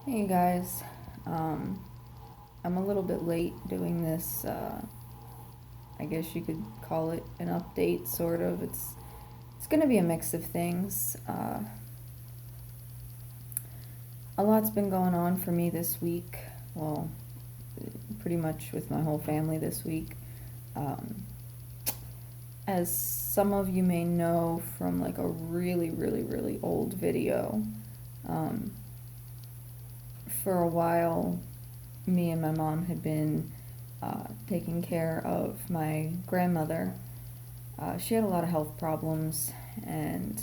Hey guys, I'm a little bit late doing this. I guess you could call it an update, sort of. It's going to be a mix of things. A lot's been going on for me this week. Well, pretty much with my whole family this week. Um, as some of you may know from like a really, really, really old video, um, for a while me and my mom had been taking care of my grandmother. She had a lot of health problems, and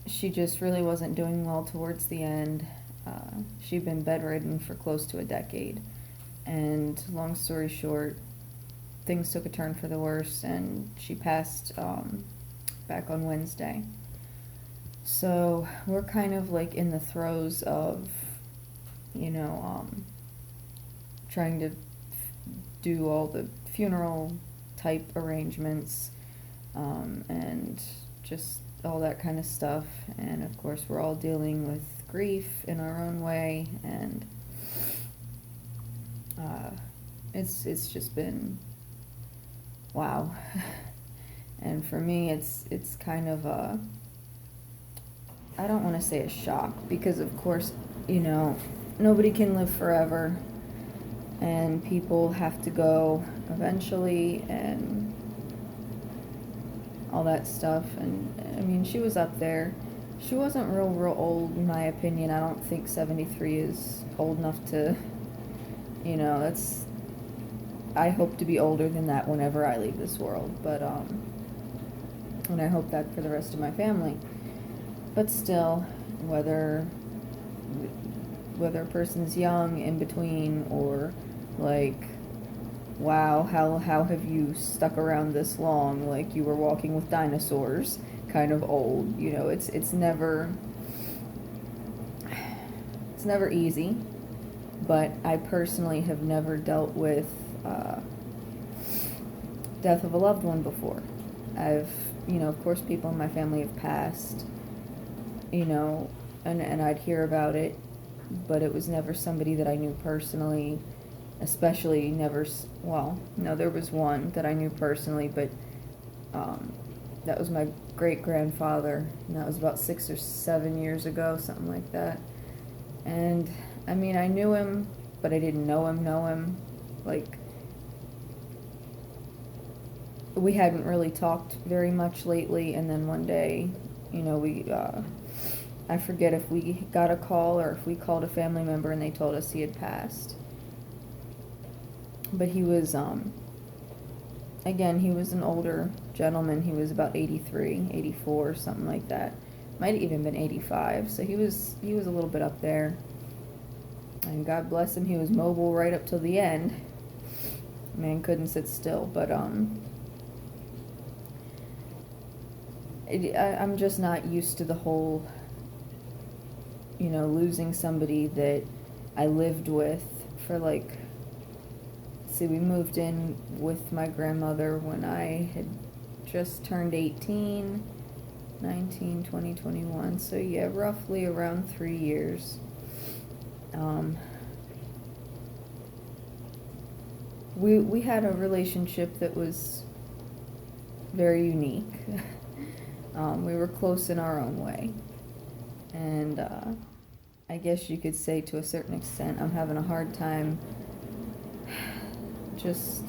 she just really wasn't doing well towards the end. She'd been bedridden for close to a decade, and long story short, things took a turn for the worse, and she passed back on Wednesday. So we're kind of like in the throes of, you know, trying to do all the funeral type arrangements, and just all that kind of stuff. And of course, we're all dealing with grief in our own way, and it's just been wow. And for me, it's kind of a, I don't want to say a shock, because of course, you know, nobody can live forever, and people have to go eventually, and all that stuff. And I mean, she was up there. She wasn't real old, in my opinion. I don't think 73 is old enough to, you know, that's, I hope to be older than that whenever I leave this world. But and I hope that for the rest of my family. But still, whether a person's young, in between, or like, wow, how have you stuck around this long? Like you were walking with dinosaurs, kind of old. You know, it's never easy. But I personally have never dealt with death of a loved one before. I've, you know, of course, people in my family have passed, you know, and I'd hear about it, but it was never somebody that I knew personally, especially never, well, no, there was one that I knew personally, but that was my great-grandfather, and that was about 6 or 7 years ago, something like that. And, I mean, I knew him, but I didn't know him. Like, we hadn't really talked very much lately, and then one day, you know, I forget if we got a call or if we called a family member and they told us he had passed. But he was, again, he was an older gentleman. He was about 83, 84, something like that. Might have even been 85. So he was a little bit up there. And God bless him, he was mobile right up till the end. Man couldn't sit still. But I'm just not used to the whole, you know, losing somebody that I lived with for like, see, we moved in with my grandmother when I had just turned 18, 19, 20, 21. So yeah, roughly around 3 years. We had a relationship that was very unique. We were close in our own way. And I guess you could say to a certain extent I'm having a hard time just,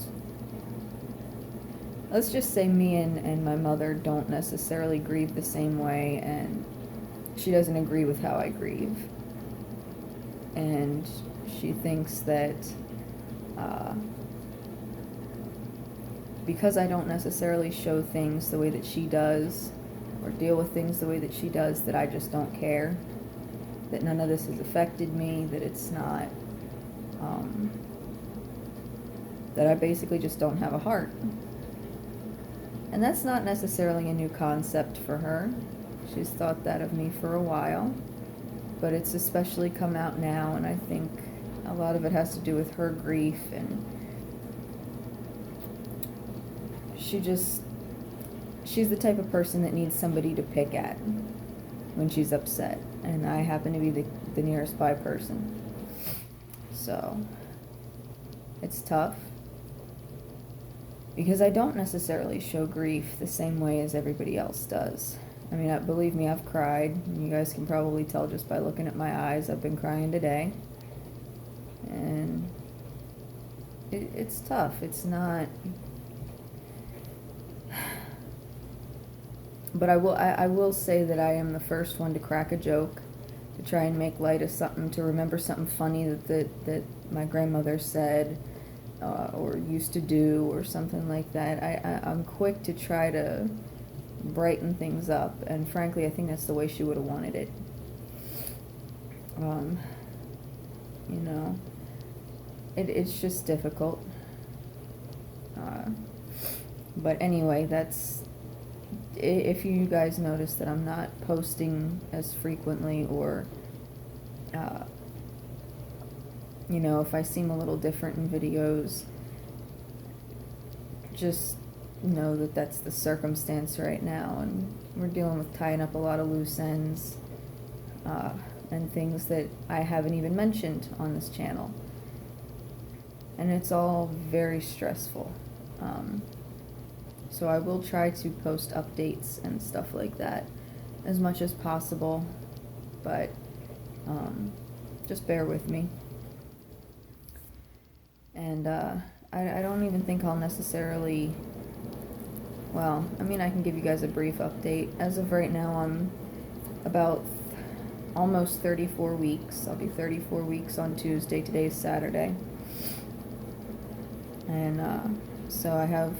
let's just say me and my mother don't necessarily grieve the same way, and she doesn't agree with how I grieve. And she thinks that because I don't necessarily show things the way that she does, or deal with things the way that she does, that I just don't care, that none of this has affected me, that it's not, that I basically just don't have a heart. And that's not necessarily a new concept for her. She's thought that of me for a while, but it's especially come out now, and I think a lot of it has to do with her grief, and she's the type of person that needs somebody to pick at. when she's upset, and I happen to be the nearest by person. So, it's tough, because I don't necessarily show grief the same way as everybody else does. I mean, believe me, I've cried. You guys can probably tell just by looking at my eyes. I've been crying today. And it's tough. It's not... But I will say that I am the first one to crack a joke, to try and make light of something, to remember something funny that my grandmother said, or used to do, or something like that. I'm quick to try to brighten things up, and frankly, I think that's the way she would have wanted it. You know, it's just difficult. But anyway, that's... If you guys notice that I'm not posting as frequently, or, you know, if I seem a little different in videos, just know that that's the circumstance right now, and we're dealing with tying up a lot of loose ends, and things that I haven't even mentioned on this channel. And it's all very stressful. So I will try to post updates and stuff like that as much as possible, but just bear with me. And I don't even think I'll necessarily... Well, I mean, I can give you guys a brief update. As of right now, I'm about almost 34 weeks. I'll be 34 weeks on Tuesday. Today's Saturday. And so I have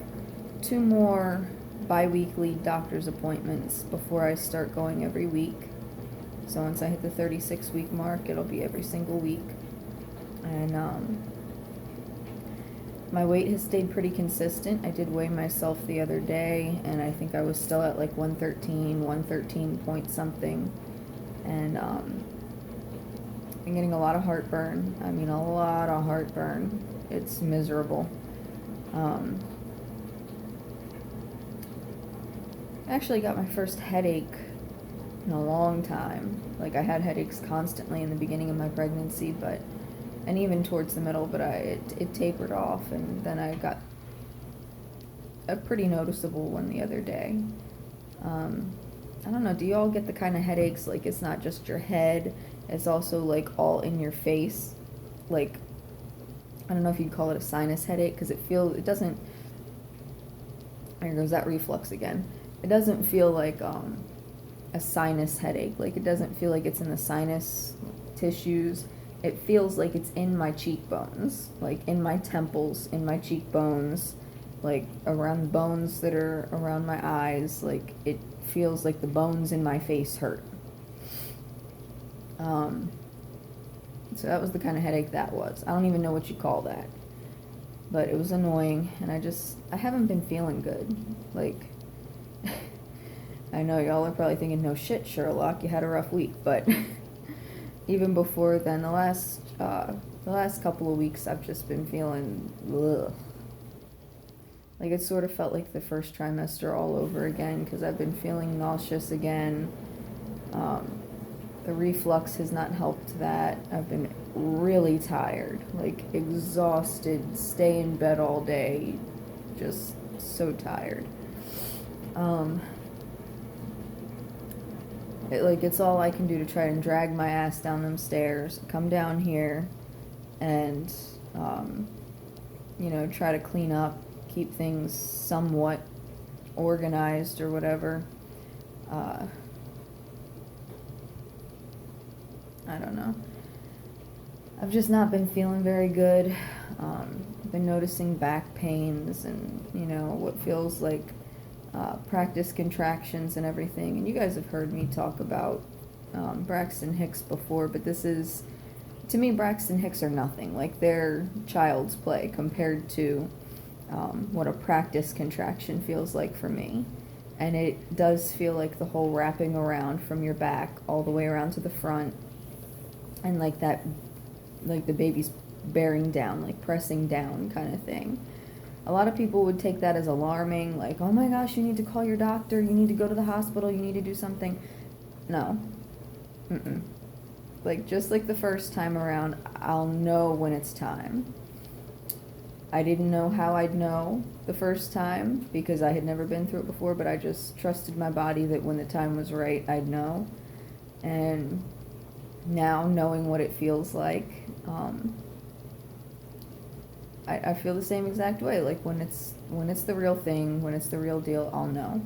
2 more bi-weekly doctor's appointments before I start going every week. So once I hit the 36-week mark, it'll be every single week. And my weight has stayed pretty consistent. I did weigh myself the other day, and I think I was still at like 113 point something. And I'm getting a lot of heartburn. I mean, a lot of heartburn. It's miserable. I actually got my first headache in a long time. Like, I had headaches constantly in the beginning of my pregnancy, and even towards the middle, but it tapered off, and then I got a pretty noticeable one the other day. I don't know, do you all get the kind of headaches, like, it's not just your head, it's also, like, all in your face? Like, I don't know if you'd call it a sinus headache, because it doesn't, there goes that reflux again. It doesn't feel like a sinus headache. Like, it doesn't feel like it's in the sinus tissues. It feels like it's in my cheekbones, like in my temples, in my cheekbones, like around the bones that are around my eyes. Like, it feels like the bones in my face hurt. So that was the kind of headache that was. I don't even know what you call that. But it was annoying, and I haven't been feeling good. Like, I know y'all are probably thinking, no shit, Sherlock, you had a rough week, but even before then, the last couple of weeks, I've just been feeling, ugh. Like, it sort of felt like the first trimester all over again, because I've been feeling nauseous again. The reflux has not helped that. I've been really tired, like exhausted, stay in bed all day, just so tired. It's all I can do to try and drag my ass down them stairs, come down here, and, try to clean up, keep things somewhat organized or whatever. I don't know. I've just not been feeling very good. I've been noticing back pains and, what feels like practice contractions and everything. And you guys have heard me talk about Braxton Hicks before, but to me, Braxton Hicks are nothing. Like, they're child's play compared to what a practice contraction feels like for me. And it does feel like the whole wrapping around from your back all the way around to the front. And like that, like the baby's bearing down, like pressing down kind of thing. A lot of people would take that as alarming, like, oh my gosh, you need to call your doctor, you need to go to the hospital, you need to do something. No. Mm-mm. Like, just like the first time around, I'll know when it's time. I didn't know how I'd know the first time because I had never been through it before, but I just trusted my body that when the time was right, I'd know. And now, knowing what it feels like, I feel the same exact way. Like, when it's the real thing, when it's the real deal, I'll know.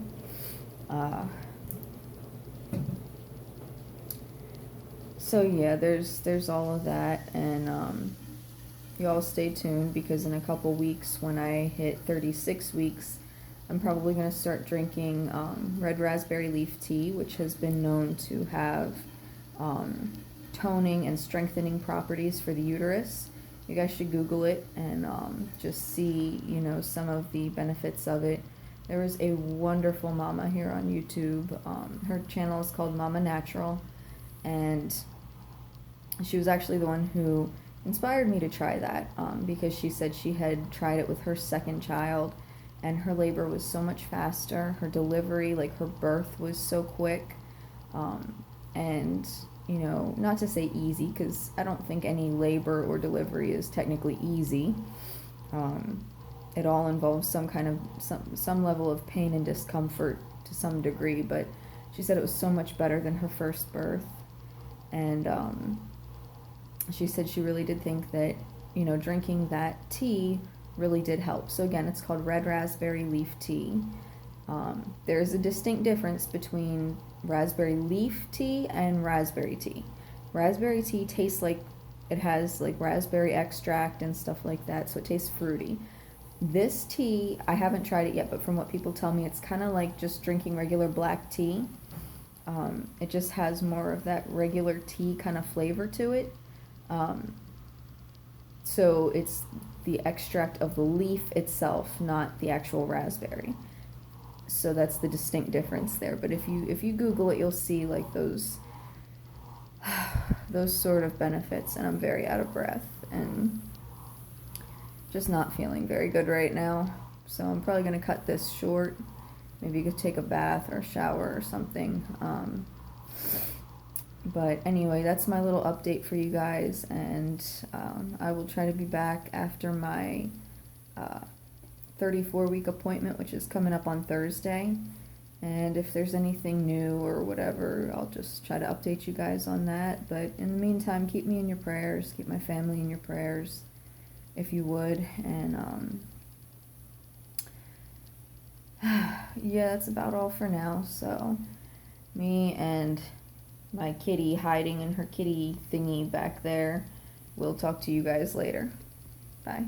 So yeah, there's all of that, and you all stay tuned because in a couple weeks, when I hit 36 weeks, I'm probably going to start drinking red raspberry leaf tea, which has been known to have toning and strengthening properties for the uterus. You guys should Google it and just see, some of the benefits of it. There was a wonderful mama here on YouTube. Her channel is called Mama Natural, and she was actually the one who inspired me to try that because she said she had tried it with her second child, and her labor was so much faster. Her delivery, like her birth, was so quick. And, not to say easy, because I don't think any labor or delivery is technically easy. It all involves some level of pain and discomfort to some degree, but she said it was so much better than her first birth. And she said she really did think that, drinking that tea really did help. So again, it's called red raspberry leaf tea. There's a distinct difference between raspberry leaf tea and raspberry tea. Raspberry tea tastes like it has like raspberry extract and stuff like that, so it tastes fruity. This tea, I haven't tried it yet, but from what people tell me, it's kind of like just drinking regular black tea. It just has more of that regular tea kind of flavor to it. So it's the extract of the leaf itself, not the actual raspberry. So that's the distinct difference there. But if you Google it, you'll see like those sort of benefits. And I'm very out of breath and just not feeling very good right now. So I'm probably going to cut this short. Maybe you could take a bath or shower or something. But anyway, that's my little update for you guys, and I will try to be back after my 34-week appointment, which is coming up on Thursday. And if there's anything new or whatever, I'll just try to update you guys on that. But in the meantime, keep me in your prayers, keep my family in your prayers, if you would. And yeah, that's about all for now. So me and my kitty hiding in her kitty thingy back there. We'll talk to you guys later. Bye.